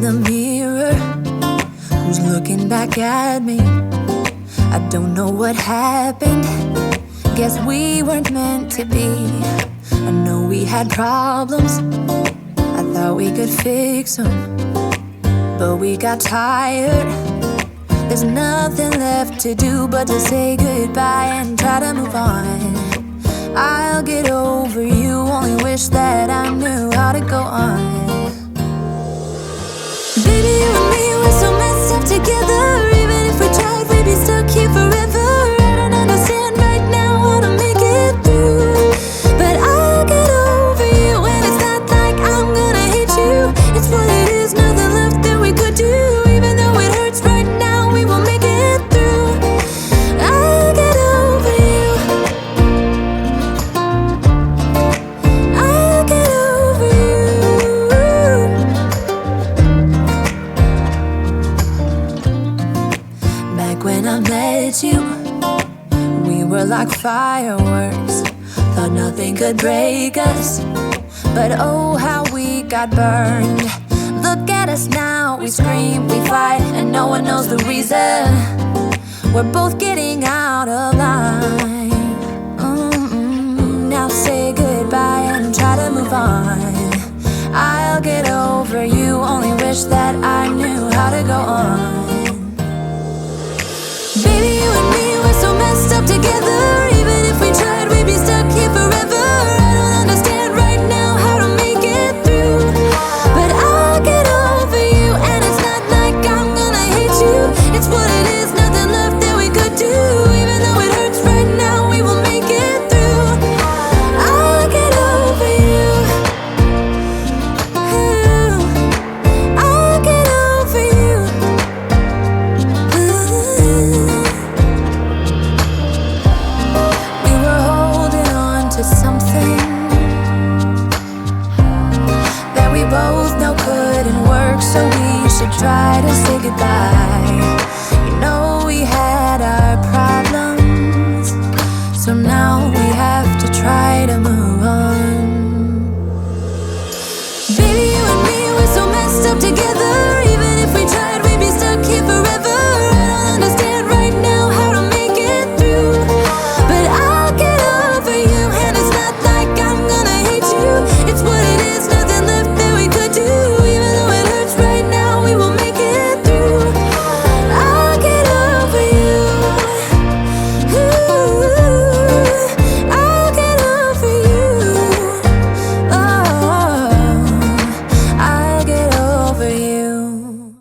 in the mirror, who's looking back at me? I don't know what happened, guess we weren't meant to be. I know we had problems, I thought we could fix them, but we got tired. There's nothing left to do but to say goodbye and try to move on. I'll get over you, only wish that I knew how to go on. Baby, you and me, we're so messed up together. Even if we tried, we'd be stuck here forever. I don't understand right now how to make it through, but I'll get over you, and it's not like I'm gonna hate you. It's what it is, nothing left that we could do. Even though it hurts right now, we will make it through. I'll get over you. I'll get over you. Back when I met you, we were like fireworks. Thought nothing could break us, but oh how we got burned. Look at us now, we scream, we fight, and no one knows the reason. We're both getting out of line. Now say goodbye and try to move on. I'll get over you, only wish that I knew how to go on. Baby, you and me, we're so messed up together. Even if we tried, we'd be stuck here forever. I don't understand right now how to make it through, but I'll get over you, and it's not like I'm gonna hate you. It's what it is, nothing left that we could do. Even though it hurts right now, we will make it through. I'll get over you. I'll get over you. We were holding on to something that we both know couldn't work, so we should try to say goodbye. You know